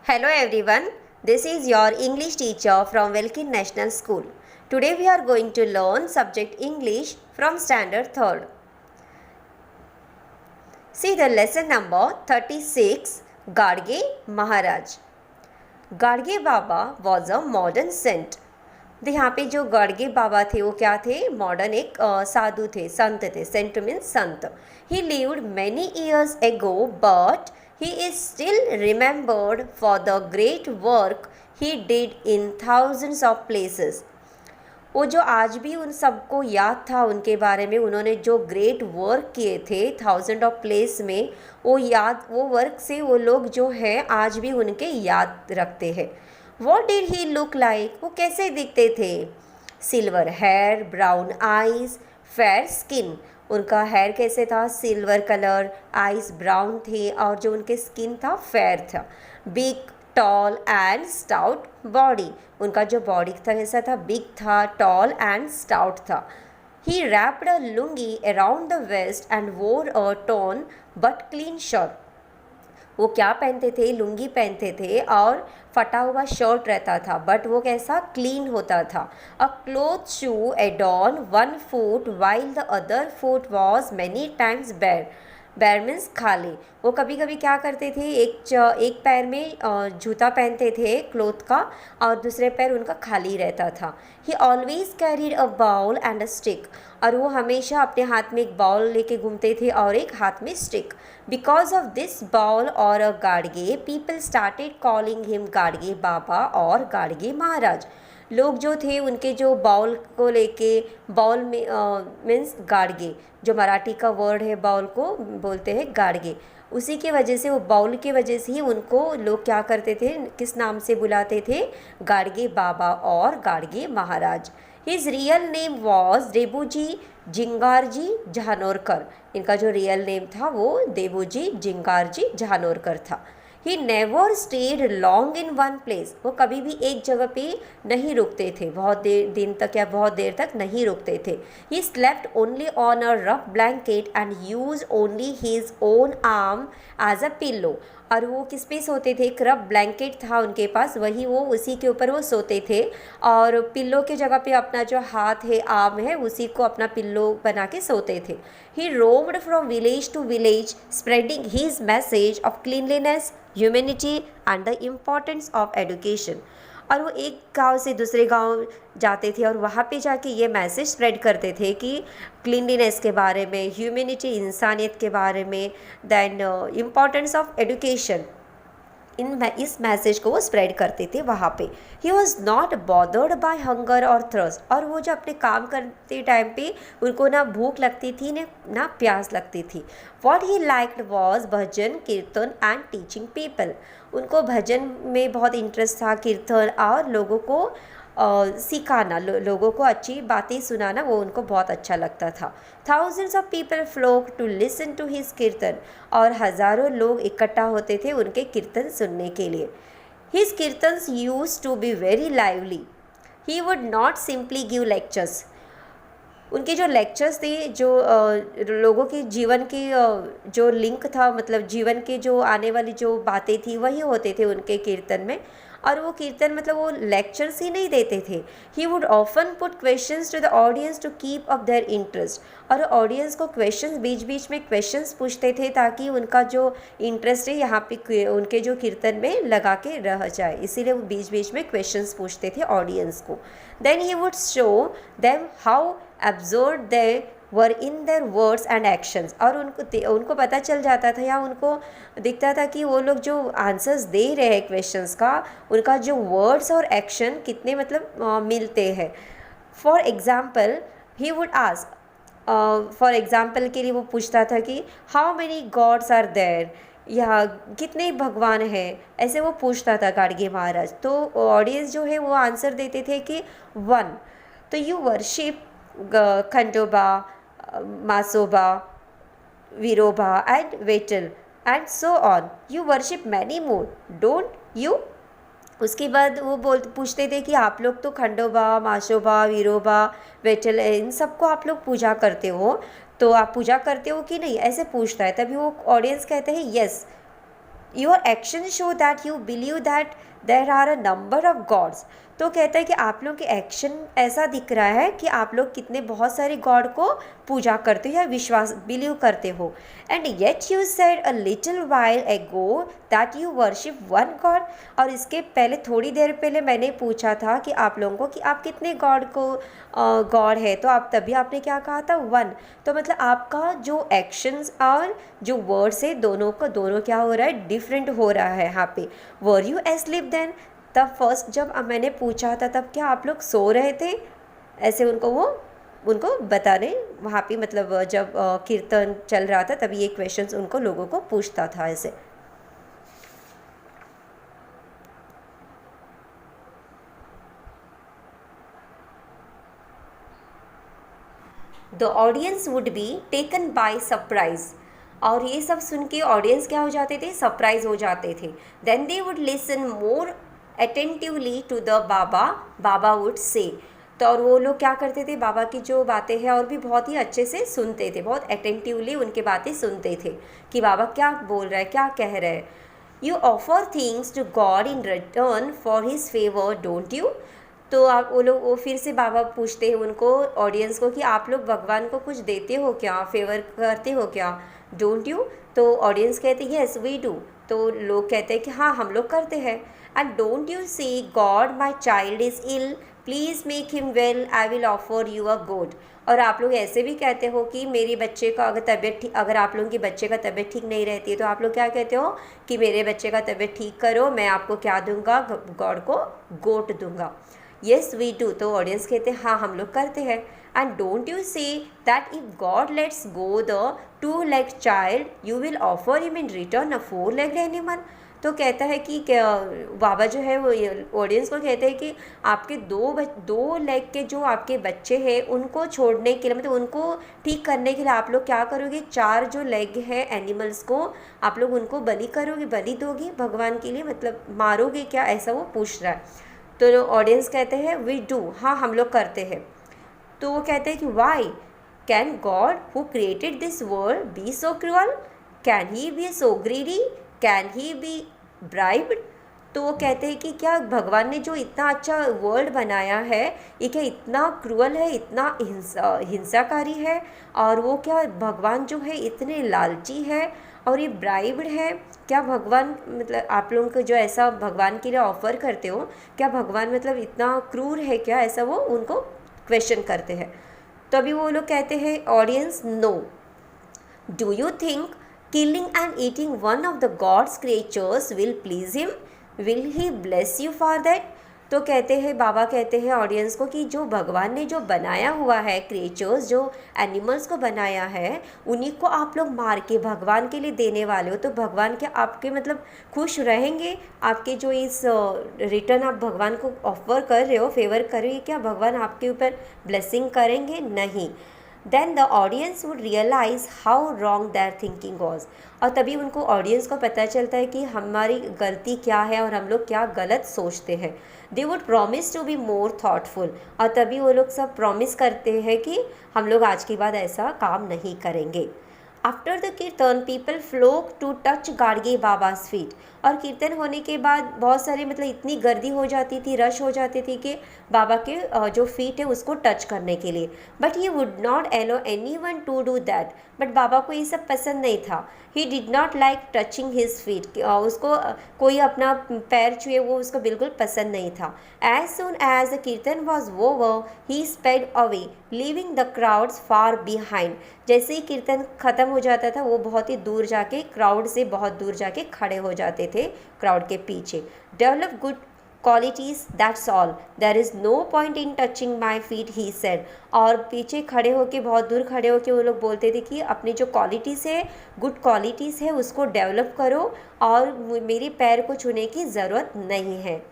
Hello everyone, this is your English teacher from Wilkin National School. Today we are going to learn subject English from standard 3rd. See the lesson number 36, Gadge Maharaj. Gadge Baba was a modern saint. तो यहाँ पे जो गाड़गे बाबा थे वो क्या थे, modern एक साधु थे, संत थे. Saint means Sant. He lived many years ago but he is still remembered for the great work he did in thousands of places. वो जो आज भी उन सबको याद था उनके बारे में, उन्होंने जो ग्रेट वर्क किए थे थाउजेंड ऑफ प्लेस में, वो वर्क से वो लोग जो हैं आज भी उनके याद रखते हैं. What did he look like? वो कैसे दिखते थे? Silver hair, brown eyes, fair skin. उनका हेयर कैसे था? सिल्वर कलर, आइज ब्राउन थे और जो उनके स्किन था फेयर था. Big, tall and stout body. उनका जो बॉडी था कैसा था? बिग था, टॉल एंड स्टाउट था. He wrapped a lungi around the waist and wore a torn but clean shirt. वो क्या पहनते थे? लुंगी पहनते थे और फटा हुआ शर्ट रहता था, बट वो कैसा? क्लीन होता था. A cloth shoe adorn one foot while the other foot was many times bare. Bare means खाली. वो कभी कभी क्या करते थे, एक पैर में जूता पहनते थे क्लोथ का और दूसरे पैर उनका खाली रहता था. He always carried a bowl and a stick. और वो हमेशा अपने हाथ में एक बाउल लेके घूमते थे और एक हाथ में stick. Because of this bowl और a Gadge, people started calling him Gadge Baba और गाड़गे महाराज. लोग जो थे उनके जो बाउल को लेके, बाउल में मीन्स गाड़गे, जो मराठी का वर्ड है बाउल को बोलते हैं गाड़गे. उसी के वजह से, वो बाउल के वजह से ही उनको लोग क्या करते थे, किस नाम से बुलाते थे? गाड़गे बाबा और Gadge Maharaj. His real name was Debuji जिंगारजी Janorkar. इनका जो रियल नेम था वो देबूजी जिंगारजी झानोरकर था. He never stayed long in one place. वो कभी भी एक जगह पे नहीं रुकते थे, बहुत देर दिन तक या बहुत देर तक नहीं रुकते थे. He slept only on a rough blanket and use only his own arm as a pillow. और वो किस पे सोते थे? एक रफ ब्लैंकेट था उनके पास, वही वो उसी के ऊपर वो सोते थे और पिल्लो के जगह पे अपना जो हाथ है, आर्म है, उसी को अपना पिल्लो बना के सोते थे. He roamed from village to village spreading his message of cleanliness, humanity and the importance of education. और वो एक गांव से दूसरे गांव जाते थे और वहाँ पे जाके ये मैसेज स्प्रेड करते थे कि क्लीनलीनेस के बारे में, ह्यूमैनिटी इंसानियत के बारे में, दैन इम्पोर्टेंस ऑफ एजुकेशन. इस मैसेज को वो स्प्रेड करते थे वहाँ पे. He was not bothered by hunger और थ्रस्ट. और वो जो अपने काम करते टाइम पे उनको ना भूख लगती थी ना प्यास लगती थी. वॉट ही लाइक्ड वॉज भजन, कीर्तन एंड टीचिंग पीपल. उनको भजन में बहुत इंटरेस्ट था, कीर्तन और लोगों को सिखाना, लोगों को अच्छी बातें सुनाना, वो उनको बहुत अच्छा लगता था. Thousands of people flock to listen to his kirtan. और हज़ारों लोग इकट्ठा होते थे उनके कीर्तन सुनने के लिए. His kirtans used to be very lively. He would not simply give lectures. उनके जो लेक्चर्स थे, जो लोगों के जीवन के जो लिंक था, मतलब जीवन के जो आने वाली जो बातें थी वही होते थे उनके कीर्तन में. और वो कीर्तन मतलब वो लेक्चर्स ही नहीं देते थे. He would often put questions to the audience to keep up their interest. और ऑडियंस को क्वेश्चंस, बीच बीच में क्वेश्चंस पूछते थे ताकि उनका जो इंटरेस्ट है यहाँ पे उनके जो कीर्तन में लगा के रह जाए. इसीलिए वो बीच बीच में क्वेश्चंस पूछते थे ऑडियंस को. Then he would show them how absurd they were in their words and actions. और उनको पता चल जाता था या उनको दिखता था कि वो लोग जो आंसर्स दे रहे हैं क्वेश्चंस का, उनका जो वर्ड्स और एक्शन कितने मतलब मिलते हैं. For example he would ask, for example के लिए वो पूछता था कि how many gods are there, या कितने भगवान हैं, ऐसे वो पूछता था गाड़गे महाराज. तो ऑडियंस जो है वो आंसर देते थे कि वन. तो you worship Khandoba, Masoba, Viroba and Vetal and so on. You worship many more, don't you. उसके बाद वो पूछते थे कि आप लोग तो खंडोबा, मासोबा, विरोबा, वेटल, इन सबको आप लोग पूजा करते हो, तो आप पूजा करते हो कि नहीं, ऐसे पूछता है. तभी वो ऑडियंस कहते हैं yes, your action show that you believe that there are a number of gods. तो कहता है कि आप लोग के एक्शन ऐसा दिख रहा है कि आप लोग कितने बहुत सारे गॉड को पूजा करते हो या विश्वास बिलीव करते हो। And yet you said a little while ago that you worship one god. और इसके पहले थोड़ी देर पहले मैंने पूछा था कि आप लोगों को कि आप कितने गॉड को गॉड है, तो आप तभी आपने क्या कहा था, वन। तो मतलब आपका जो एक्शंस और जो वर्ड्स है दोनों क्या हो रहा है, डिफरेंट हो रहा है यहाँ पे। Were you asleep then. तब फर्स्ट जब मैंने पूछा था तब क्या आप लोग सो रहे थे, ऐसे उनको बताने वहाँ पे, मतलब जब कीर्तन चल रहा था तभी ये क्वेश्चंस उनको लोगों को पूछता था ऐसे। The audience would be taken by surprise. और ये सब सुन के ऑडियंस क्या हो जाते थे, सरप्राइज हो जाते थे। Then they would listen more attentively to the Baba, Baba would say. तो और वो लोग क्या करते थे, बाबा की जो बातें हैं और भी बहुत ही अच्छे से सुनते थे, बहुत अटेंटिवली उनके बातें सुनते थे कि बाबा क्या बोल रहा है, क्या कह रहा है। You offer things to god in return for his favour don't you. तो आप वो फिर से बाबा पूछते हैं उनको, ऑडियंस को, कि आप लोग भगवान को कुछ देते हो क्या, फेवर करते हो क्या, डोंट यू। तो ऑडियंस कहते हैं येस वी डू। तो लोग कहते हैं कि हाँ हम लोग करते हैं। And don't you see god my child is ill please make him well I will offer you a goat. और आप लोग ऐसे भी कहते हो कि मेरे बच्चे का अगर आप लोगों की बच्चे का तबीयत ठीक नहीं रहती है तो आप लोग क्या कहते हो कि मेरे बच्चे का तबीयत ठीक करो, मैं आपको क्या दूंगा, गॉड को गोट दूंगा। Yes we do. तो ऑडियंस कहते हैं हाँ हम लोग करते हैं। And don't you say that if god lets go the 2-legged child you will offer him in return a 4-legged animal. तो कहता है कि बाबा जो है वो ऑडियंस को कहते हैं कि आपके दो लेग के जो आपके बच्चे हैं उनको छोड़ने के लिए, मतलब उनको ठीक करने के लिए आप लोग क्या करोगे, 4 जो लेग है एनिमल्स को आप लोग उनको बलि करोगे, बलि दोगे भगवान के लिए, मतलब मारोगे क्या, ऐसा वो पूछ रहा है। तो ऑडियंस कहते हैं वी डू, हाँ हम लोग करते हैं। तो वो कहते हैं कि why can god who created this world be so cruel, can he be so greedy, can he be bribed. तो वो कहते हैं कि क्या भगवान ने जो इतना अच्छा वर्ल्ड बनाया है ये क्या इतना क्रूअल है, इतना हिंसाकारी है, और वो क्या भगवान जो है इतने लालची है और ये ब्राइब्ड है। क्या भगवान, मतलब आप लोगों को जो ऐसा भगवान के लिए ऑफ़र करते हो, क्या भगवान मतलब इतना क्रूर है क्या, ऐसा वो उनको क्वेश्चन करते हैं। तो अभी वो लोग कहते हैं audience no. Do you think killing and eating one of the God's creatures will please him? Will he bless you for that? तो कहते हैं, बाबा कहते हैं ऑडियंस को कि जो भगवान ने जो बनाया हुआ है क्रिएचर्स, जो एनिमल्स को बनाया है, उन्हीं को आप लोग मार के भगवान के लिए देने वाले हो, तो भगवान क्या आपके मतलब खुश रहेंगे? आपके जो इस रिटर्न आप भगवान को ऑफर कर रहे हो, फेवर कर रहे हो, क्या भगवान आपके ऊपर ब्लेसिंग करेंगे? नहीं। Then the audience would realise how wrong their thinking was. और तभी उनको ऑडियंस को पता चलता है कि हमारी गलती क्या है और हम लोग क्या गलत सोचते हैं। They would promise to be more thoughtful. और तभी वो लोग सब प्रॉमिस करते हैं कि हम लोग आज के बाद ऐसा काम नहीं करेंगे। After the kirtan people flock to touch Gadge Baba's feet. और कीर्तन होने के बाद बहुत सारे मतलब इतनी गर्दी हो जाती थी, रश हो जाती थी कि बाबा के जो फीट है उसको टच करने के लिए। But he would not allow anyone to do that. But Baba को ये सब पसंद नहीं था। He did not like touching his feet. उसको कोई अपना पैर छुए वो उसको बिल्कुल पसंद नहीं था। As soon as the kirtan was over he sped away leaving the crowds far behind. जैसे ही कीर्तन ख़त्म हो जाता था वो बहुत ही दूर जाके, क्राउड से बहुत दूर जाके खड़े हो जाते थे क्राउड के पीछे। Develop good qualities that's all, there is no point in touching my feet he said. और पीछे खड़े होके, बहुत दूर खड़े होके वो लोग बोलते थे कि अपनी जो क्वालिटीज़ है, गुड क्वालिटीज़ है, उसको डेवलप करो और मेरे पैर को छूने की ज़रूरत नहीं है।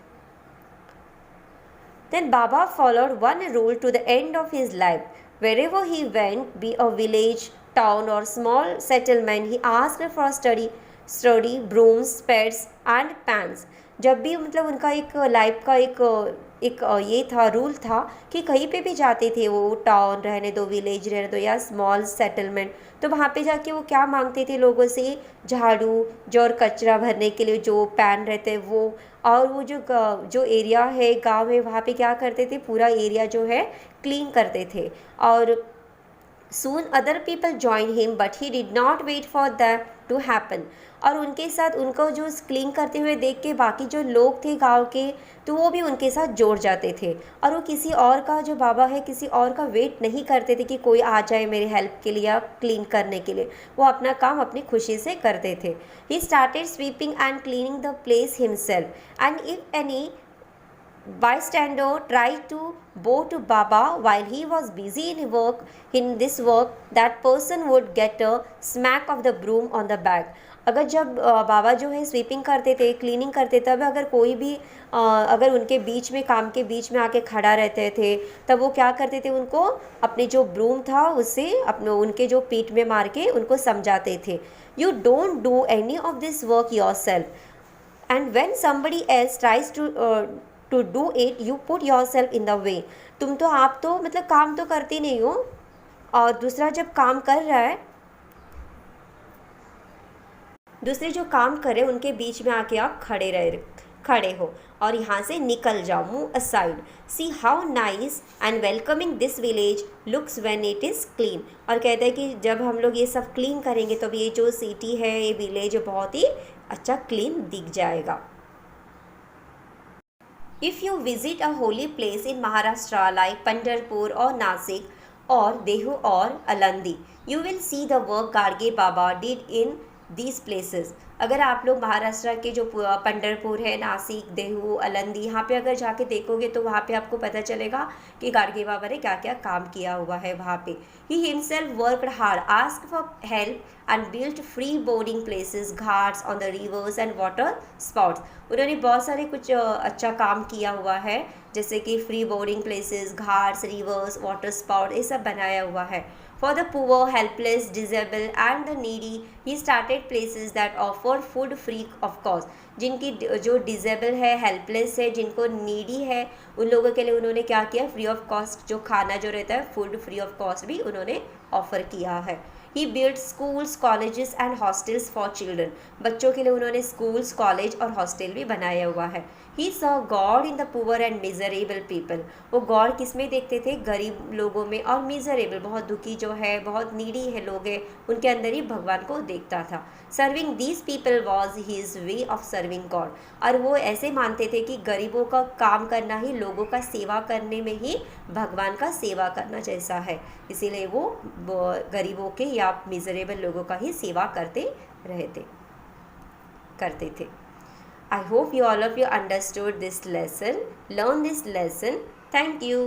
Then Baba followed one rule to the end of his life. Wherever he went, be a village, town or small settlement, he asked for study, brooms, spades and pans. जब भी मतलब उनका एक लाइफ का एक ये था, रूल था कि कहीं पे भी जाते थे वो, टाउन रहने दो, विलेज रहने दो या स्मॉल सेटलमेंट, तो वहाँ पे जाके वो क्या मांगते थे लोगों से? झाड़ू, जो और कचरा भरने के लिए जो पैन रहते हैं वो, और वो जो एरिया है, गांव है, वहाँ पे क्या करते थे? पूरा एरिया जो है क्लीन करते थे। और Soon other people joined him but he did not wait for that to happen। और उनके साथ उनको जो क्लीन करते हुए देख के बाकी जो लोग थे गांव के, तो वो भी उनके साथ जोड़ जाते थे, और वो किसी और का, जो बाबा है, किसी और का वेट नहीं करते थे कि कोई आ जाए मेरे हेल्प के लिए या क्लीन करने के लिए। वो अपना काम अपनी खुशी से करते थे। He started sweeping and cleaning the place himself and if any bystander tried to bow to Baba while he was busy in this work, that person would get a smack of the broom on the back। अगर जब बाबा जो है sweeping करते थे, cleaning करते, तब अगर कोई भी अगर उनके बीच में, काम के बीच में आके खड़ा रहते थे, तब वो क्या करते थे? उनको अपने जो ब्रूम था उससे अपने उनके जो पीठ में मार के उनको समझाते थे, you don't do any of this work yourself and when somebody else tries to do it you put yourself in the way. तुम तो, आप तो मतलब काम तो करते नहीं हो, और दूसरा जब काम कर रहा है, दूसरे जो काम करे उनके बीच में आके आप खड़े हो और यहाँ से निकल जाओ, move aside. See how nice and welcoming this village looks when it is clean. और कहते हैं कि जब हम लोग ये सब क्लीन करेंगे तो ये जो सिटी है, ये विलेज बहुत ही अच्छा क्लीन दिख जाएगा। If you visit a holy place in Maharashtra like Pandharpur or Nasik or Dehu or Alandi, you will see the work Garge Baba did in these places। अगर आप लोग महाराष्ट्र के जो पंढरपुर है, नासिक, देहू, अलंदी, यहाँ पे अगर जाके देखोगे तो वहाँ पे आपको पता चलेगा कि गाडगे बाबा ने क्या क्या काम किया हुआ है वहाँ पे। He himself worked hard, ask for help and built free boarding places, Ghats on the reverse and water spots. उन्होंने बहुत सारे कुछ अच्छा काम किया हुआ है, जैसे कि free boarding places, Ghats, reverse, water spot, ये सब बनाया हुआ है। For the poor, helpless, disabled and the needy, he started places that offer food free of cost। जिनकी जो डिजेबल है, हेल्पलेस है, जिनको नीडी है, उन लोगों के लिए उन्होंने क्या किया? फ्री ऑफ कॉस्ट जो खाना जो रहता है, फूड फ्री ऑफ कॉस्ट भी उन्होंने ऑफर किया है। He build schools, colleges and hostels for children. बच्चों के लिए उन्होंने स्कूल्स, कॉलेज और हॉस्टल भी बनाया हुआ है। He saw God in the poor and miserable people. वो गॉड किस में देखते थे? गरीब लोगों में, और मिजरेबल बहुत दुखी जो है, बहुत नीडी है लोग हैं, उनके अंदर ही भगवान को देखता था। Serving these people was his way of serving god. और वो ऐसे मानते थे कि गरीबों का काम करना ही, लोगों का सेवा करने में ही भगवान का सेवा करना जैसा है, इसीलिए वो गरीबों के या मिजरेबल लोगों का ही सेवा करते थे। I hope you all of you understood this lesson, learn this lesson. Thank you.